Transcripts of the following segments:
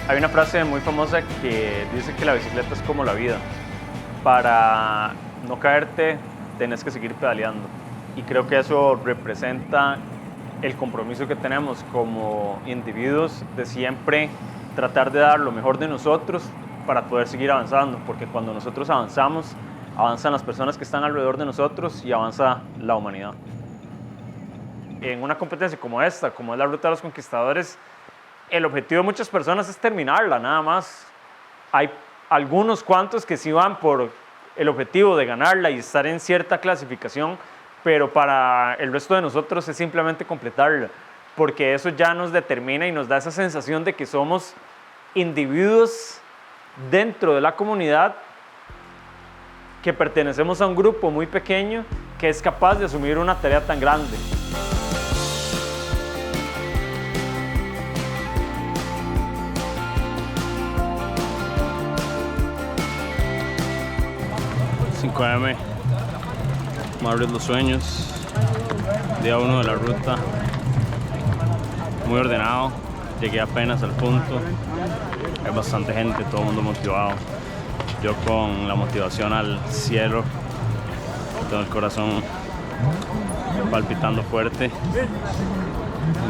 Hay una frase muy famosa que dice que la bicicleta es como la vida. Para no caerte, tenés que seguir pedaleando. Y creo que eso representa el compromiso que tenemos como individuos de siempre tratar de dar lo mejor de nosotros para poder seguir avanzando. Porque cuando nosotros avanzamos, avanzan las personas que están alrededor de nosotros y avanza la humanidad. En una competencia como esta, como es la Ruta de los Conquistadores, el objetivo de muchas personas es terminarla, nada más. Hay algunos cuantos que sí van por el objetivo de ganarla y estar en cierta clasificación, pero para el resto de nosotros es simplemente completarla, porque eso ya nos determina y nos da esa sensación de que somos individuos dentro de la comunidad, que pertenecemos a un grupo muy pequeño que es capaz de asumir una tarea tan grande. AM, Madrid Los Sueños, día 1 de la ruta, muy ordenado, llegué apenas al punto, hay bastante gente, todo el mundo motivado, yo con la motivación al cielo, tengo el corazón palpitando fuerte,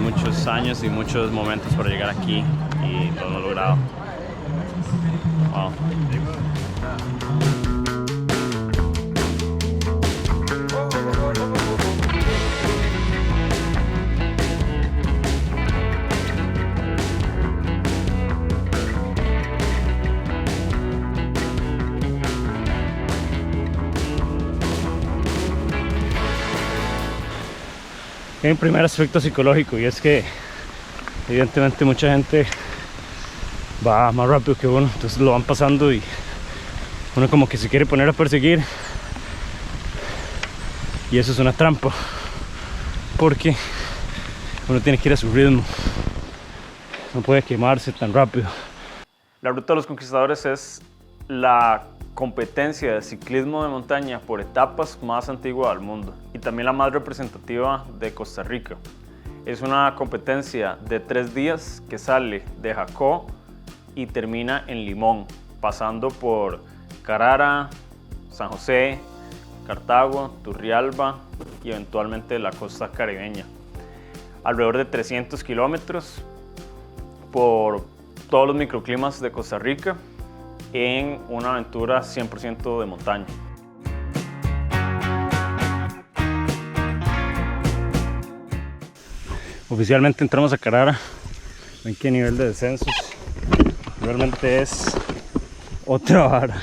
muchos años y muchos momentos para llegar aquí y lo hemos logrado. Wow. Hay un primer aspecto psicológico y es que evidentemente mucha gente va más rápido que uno, entonces lo van pasando y uno como que se quiere poner a perseguir y eso es una trampa porque uno tiene que ir a su ritmo, no puede quemarse tan rápido. La Ruta de los Conquistadores es la competencia de ciclismo de montaña por etapas más antigua del mundo y también la más representativa de Costa Rica. Es una competencia de 3 días que sale de Jacó y termina en Limón, pasando por Carara, San José, Cartago, Turrialba y eventualmente la costa caribeña. Alrededor de 300 kilómetros por todos los microclimas de Costa Rica, en una aventura 100% de montaña. Oficialmente entramos a Carara. Ven qué nivel de descensos. Realmente es otra vara.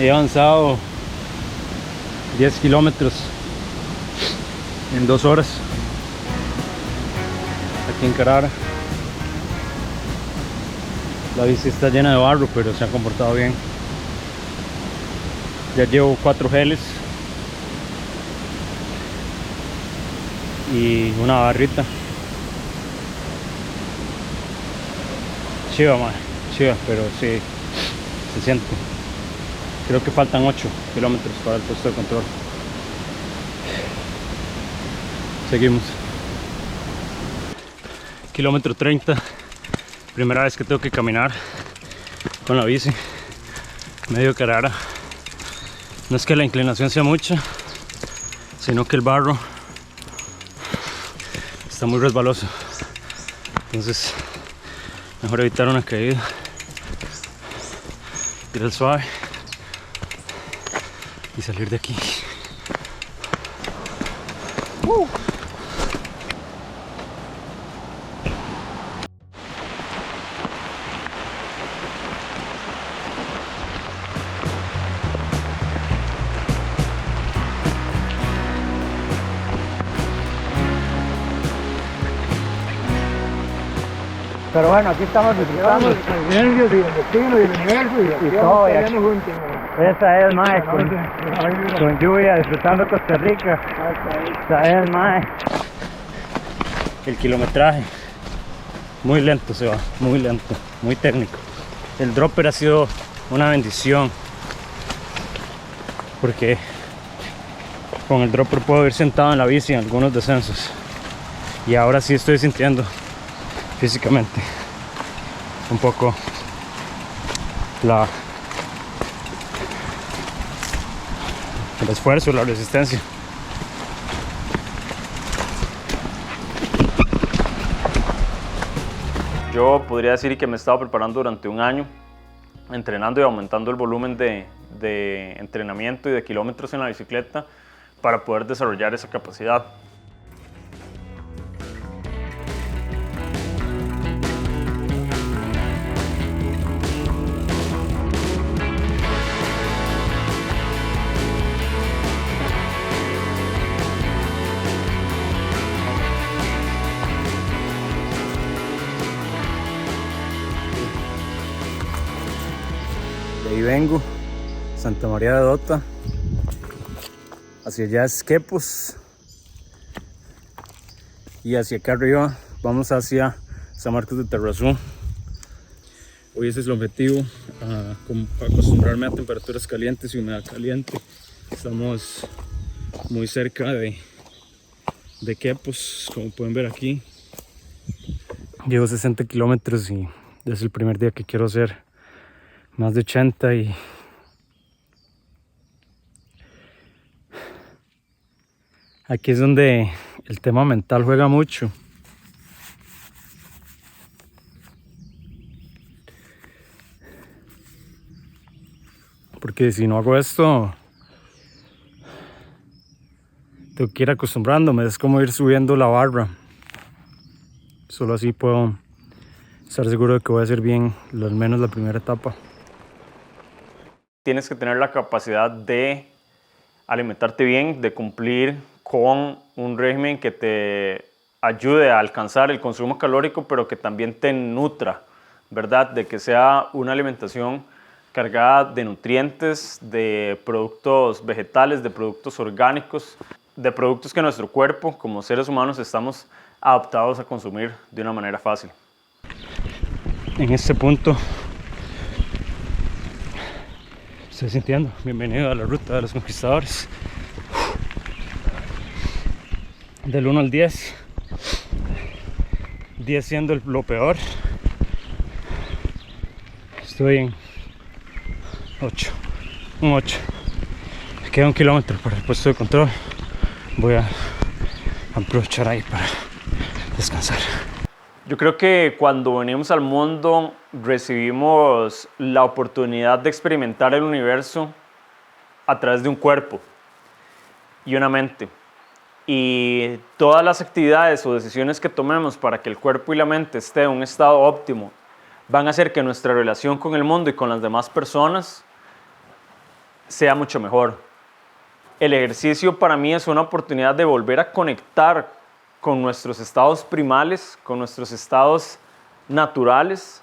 He avanzado 10 kilómetros en 2 horas aquí en Carara. La bici está llena de barro, pero se ha comportado bien. Ya llevo 4 geles y una barrita. Chiva, madre, chiva, pero sí se siente. Creo que faltan 8 kilómetros para el puesto de control. Seguimos. Kilómetro 30. Primera vez que tengo que caminar con la bici. Medio Carara. No es que la inclinación sea mucha, sino que el barro está muy resbaloso. Entonces, mejor evitar una caída. Ir al suave y salir de aquí. Pero bueno, aquí estamos disfrutando los nervios y el destino y el universo y todo. Esa es, mae, con lluvia, disfrutando Costa Rica. Esa es, mae. El kilometraje muy lento se va, muy lento, muy técnico. El dropper ha sido una bendición, porque con el dropper puedo ir sentado en la bici en algunos descensos, y ahora sí estoy sintiendo físicamente un poco el esfuerzo, la resistencia. Yo podría decir que me he estado preparando durante un año, entrenando y aumentando el volumen de entrenamiento y de kilómetros en la bicicleta para poder desarrollar esa capacidad. De ahí vengo, Santa María de Dota, hacia allá es Quepos, y hacia acá arriba vamos hacia San Marcos de Terrazú. Hoy ese es el objetivo, acostumbrarme a temperaturas calientes y humedad caliente. Estamos muy cerca de Quepos, como pueden ver aquí. Llevo 60 kilómetros y es el primer día que quiero hacer más de 80 y aquí es donde el tema mental juega mucho. Porque si no hago esto, tengo que ir acostumbrándome, es como ir subiendo la barra. Solo así puedo estar seguro de que voy a hacer bien al menos la primera etapa. Tienes que tener la capacidad de alimentarte bien, de cumplir con un régimen que te ayude a alcanzar el consumo calórico, pero que también te nutra, ¿verdad? De que sea una alimentación cargada de nutrientes, de productos vegetales, de productos orgánicos, de productos que nuestro cuerpo, como seres humanos, estamos adaptados a consumir de una manera fácil. En este punto estoy sintiendo, bienvenido a la ruta de los conquistadores. Del 1 al 10, 10 siendo lo peor, estoy en 8, un 8. Me queda 1 kilómetro para el puesto de control. Voy a aprovechar ahí para descansar. Yo creo que cuando venimos al mundo recibimos la oportunidad de experimentar el universo a través de un cuerpo y una mente. Y todas las actividades o decisiones que tomemos para que el cuerpo y la mente estén en un estado óptimo van a hacer que nuestra relación con el mundo y con las demás personas sea mucho mejor. El ejercicio para mí es una oportunidad de volver a conectar con nuestros estados primales, con nuestros estados naturales,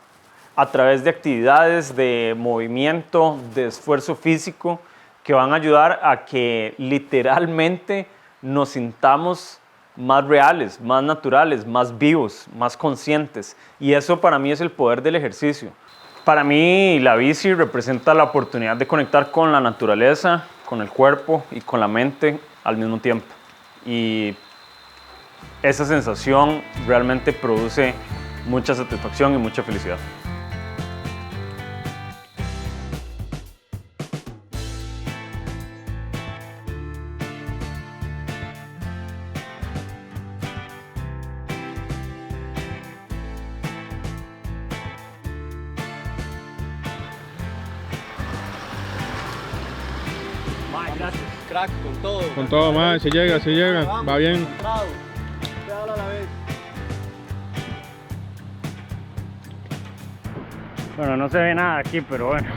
a través de actividades de movimiento, de esfuerzo físico, que van a ayudar a que literalmente nos sintamos más reales, más naturales, más vivos, más conscientes. Y eso para mí es el poder del ejercicio. Para mí la bici representa la oportunidad de conectar con la naturaleza, con el cuerpo y con la mente al mismo tiempo. Y esa sensación realmente produce mucha satisfacción y mucha felicidad. Gracias. Crack, con todo. Con todo, más, se llega, va bien. Bueno, no se ve nada aquí, pero bueno.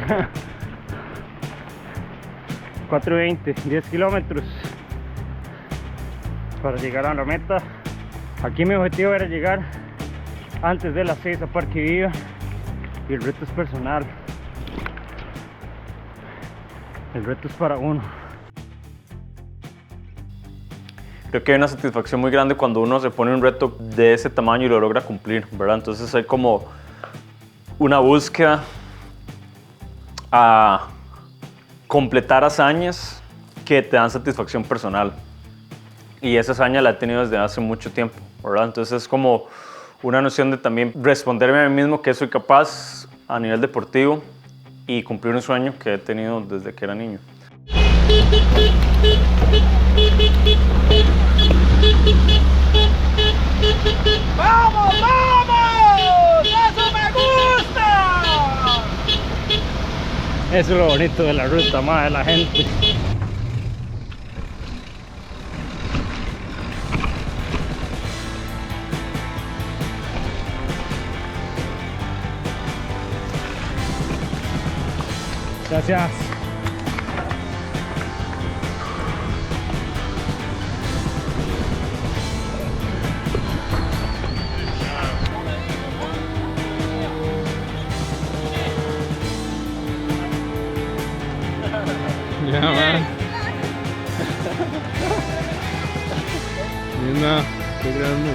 4:20, 10 kilómetros para llegar a la meta. Aquí mi objetivo era llegar antes de las 6 a Parque Viva y el reto es personal. El reto es para uno. Creo que hay una satisfacción muy grande cuando uno se pone un reto de ese tamaño y lo logra cumplir, ¿verdad? Entonces hay como una búsqueda a completar hazañas que te dan satisfacción personal. Y esa hazaña la he tenido desde hace mucho tiempo, ¿verdad? Entonces es como una noción de también responderme a mí mismo que soy capaz a nivel deportivo y cumplir un sueño que he tenido desde que era niño. ¡Vamos, vamos! ¡Eso me gusta! Eso es lo bonito de la ruta, más de la gente. Gracias. Ya, man. Linda, qué grande.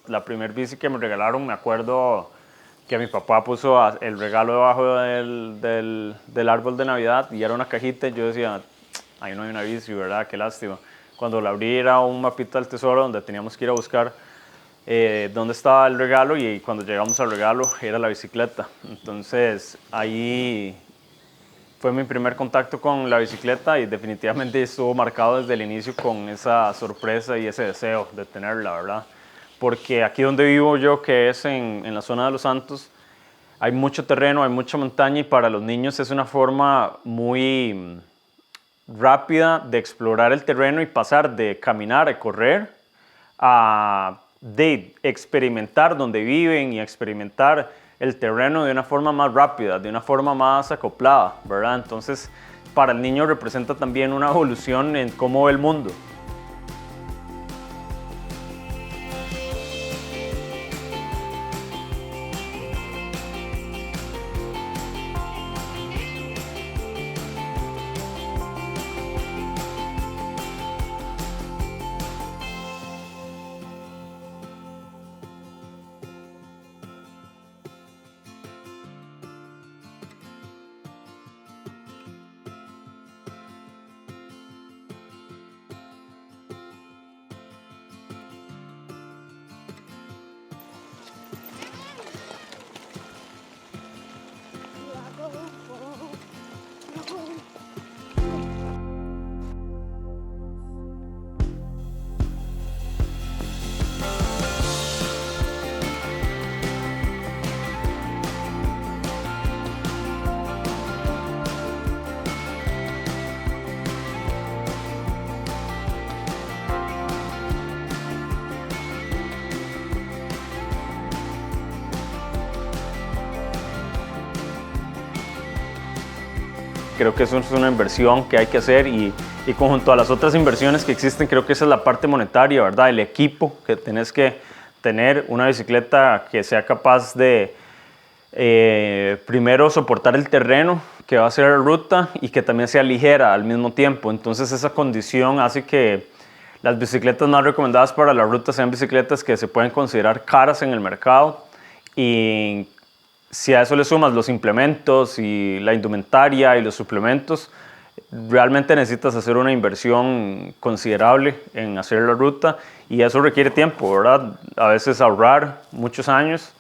La primer bici que me regalaron, me acuerdo que mi papá puso el regalo debajo del árbol de Navidad y era una cajita y yo decía, ahí no hay una bici, ¿verdad? Qué lástima. Cuando la abrí era un mapita del tesoro donde teníamos que ir a buscar dónde estaba el regalo y cuando llegamos al regalo era la bicicleta. Entonces ahí fue mi primer contacto con la bicicleta y definitivamente estuvo marcado desde el inicio con esa sorpresa y ese deseo de tenerla, ¿verdad? Porque aquí donde vivo yo, que es en la zona de Los Santos, hay mucho terreno, hay mucha montaña y para los niños es una forma muy rápida de explorar el terreno y pasar de caminar a correr a de experimentar donde viven y experimentar el terreno de una forma más rápida, de una forma más acoplada, ¿verdad? Entonces, para el niño representa también una evolución en cómo ve el mundo. Creo que eso es una inversión que hay que hacer y junto a las otras inversiones que existen, creo que esa es la parte monetaria, ¿verdad? El equipo que tenés que tener, una bicicleta que sea capaz de primero soportar el terreno que va a ser la ruta y que también sea ligera al mismo tiempo. Entonces esa condición hace que las bicicletas más recomendadas para la ruta sean bicicletas que se pueden considerar caras en el mercado y si a eso le sumas los implementos y la indumentaria y los suplementos, realmente necesitas hacer una inversión considerable en hacer la ruta y eso requiere tiempo, ¿verdad? A veces ahorrar muchos años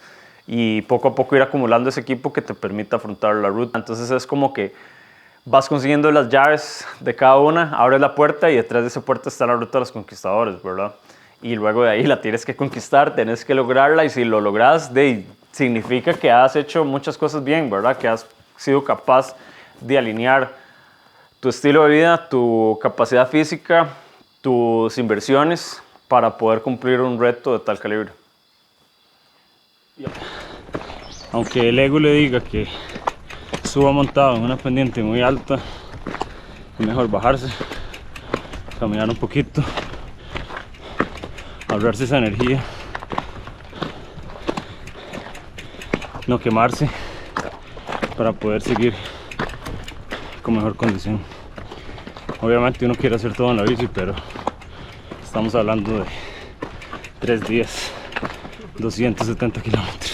y poco a poco ir acumulando ese equipo que te permita afrontar la ruta. Entonces es como que vas consiguiendo las llaves de cada una, abres la puerta y detrás de esa puerta está la ruta de los conquistadores, ¿verdad? Y luego de ahí la tienes que conquistar, tienes que lograrla y si lo logras, significa que has hecho muchas cosas bien, ¿verdad? Que has sido capaz de alinear tu estilo de vida, tu capacidad física, tus inversiones para poder cumplir un reto de tal calibre. Aunque el ego le diga que suba montado en una pendiente muy alta, es mejor bajarse, caminar un poquito, ahorrarse esa energía, no quemarse para poder seguir con mejor condición. Obviamente uno quiere hacer todo en la bici, pero estamos hablando de 3 días, 270 kilómetros.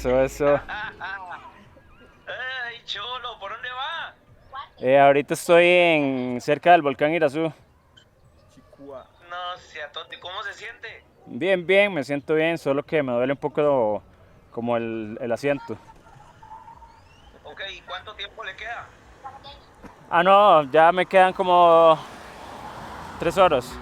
Eso. ¡Ay, cholo! ¿Por dónde va? Ahorita estoy cerca del volcán Irazú. No sea tonto. ¿Y cómo se siente? Bien, me siento bien, solo que me duele un poco como el asiento. Ok, ¿y cuánto tiempo le queda? No, ya me quedan como 3 horas.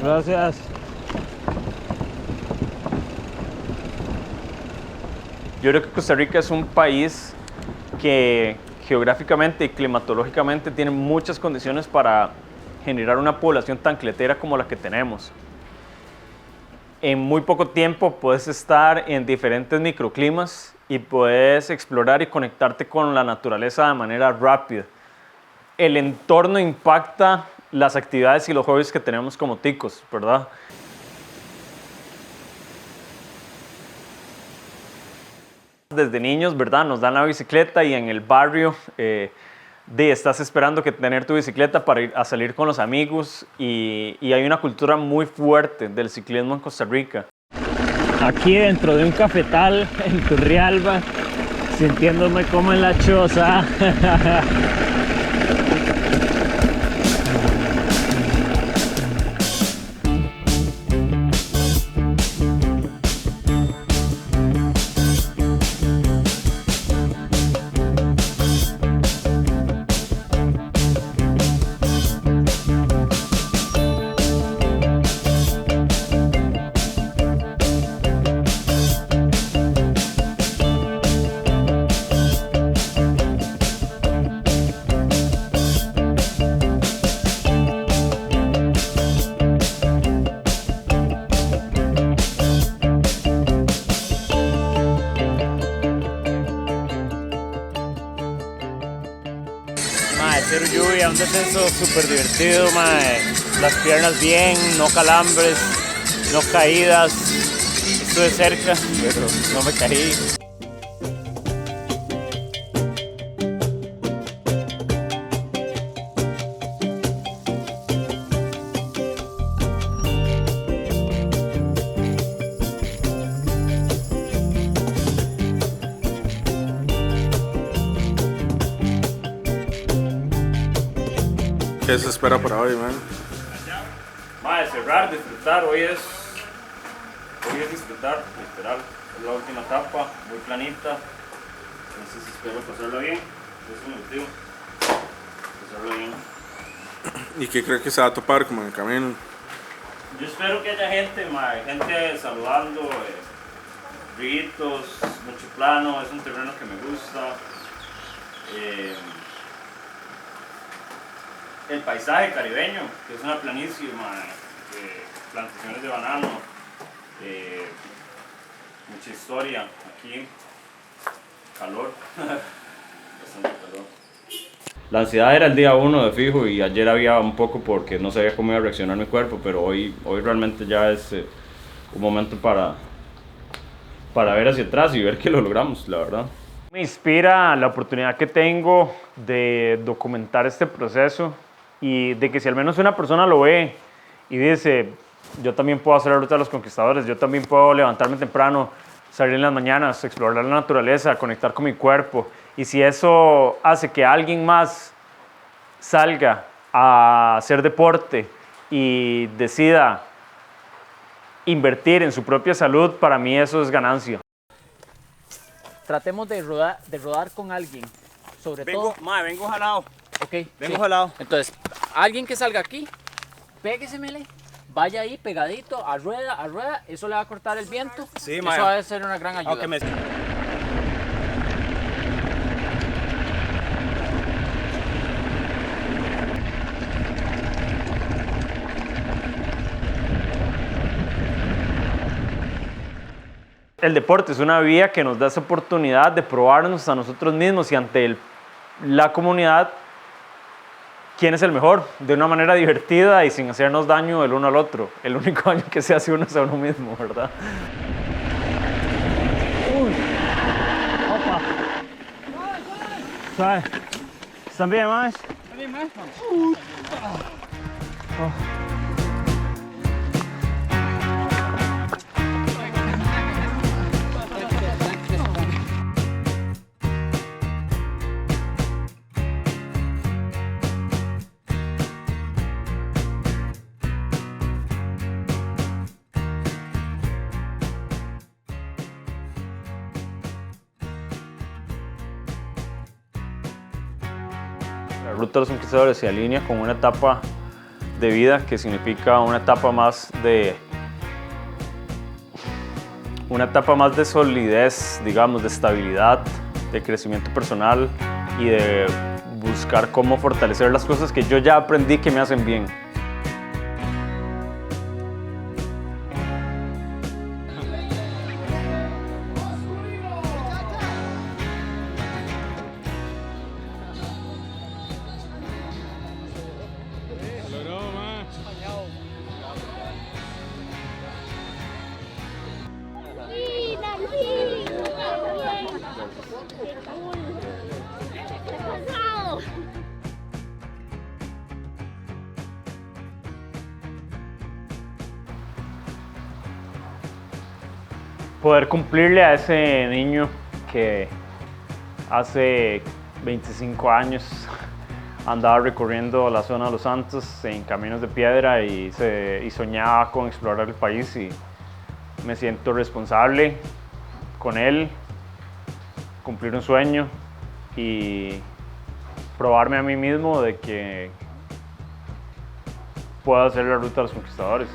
Gracias. Yo creo que Costa Rica es un país que geográficamente y climatológicamente tiene muchas condiciones para generar una población tan cletera como la que tenemos. En muy poco tiempo puedes estar en diferentes microclimas y puedes explorar y conectarte con la naturaleza de manera rápida. El entorno impacta las actividades y los hobbies que tenemos como ticos, ¿verdad? Desde niños, ¿verdad? Nos dan la bicicleta y en el barrio estás esperando que tener tu bicicleta para ir a salir con los amigos y hay una cultura muy fuerte del ciclismo en Costa Rica. Aquí dentro de un cafetal en Turrialba, sintiéndome como en la choza. Cero lluvia, un descenso súper divertido, mae. Las piernas bien, no calambres, no caídas. Estuve cerca, pero no me caí. ¿Qué se espera para hoy, man? Mae, cerrar, disfrutar, hoy es disfrutar, literal. Es la última etapa, muy planita. Entonces espero pasarla bien. Es un objetivo. Pasarla bien. ¿Y qué cree que se va a topar como en el camino? Yo espero que haya gente, mae, gente saludando, gritos, mucho plano, es un terreno que me gusta. El paisaje caribeño, que es una planicie, plantaciones de banano, mucha historia aquí, calor, bastante calor. La ansiedad era el día 1 de fijo y ayer había un poco porque no sabía cómo iba a reaccionar mi cuerpo, pero hoy realmente ya es un momento para ver hacia atrás y ver que lo logramos, la verdad. Me inspira la oportunidad que tengo de documentar este proceso y de que si al menos una persona lo ve y dice, yo también puedo hacer la ruta de los conquistadores, yo también puedo levantarme temprano, salir en las mañanas, explorar la naturaleza, conectar con mi cuerpo. Y si eso hace que alguien más salga a hacer deporte y decida invertir en su propia salud, para mí eso es ganancia. Tratemos de rodar con alguien, sobre todo. Vengo jalado. Ok. Vengo jalado. Entonces, alguien que salga aquí, péguesemele, vaya ahí pegadito, a rueda, eso le va a cortar el viento. Sí, eso va a ser una gran ayuda. Okay, El deporte es una vía que nos da esa oportunidad de probarnos a nosotros mismos y ante la comunidad quién es el mejor, de una manera divertida y sin hacernos daño el uno al otro. El único daño que se hace uno es a uno mismo, ¿verdad? Uy. Opa. Suave. ¿Están bien, más? ¿Están bien, más? La ruta de los conquistadores se alinea con una etapa de vida que significa una etapa más de solidez, digamos, de estabilidad, de crecimiento personal y de buscar cómo fortalecer las cosas que yo ya aprendí que me hacen bien. Poder cumplirle a ese niño que hace 25 años andaba recorriendo la zona de Los Santos en caminos de piedra y soñaba con explorar el país, y me siento responsable con él, cumplir un sueño y probarme a mí mismo de que puedo hacer la ruta de los conquistadores.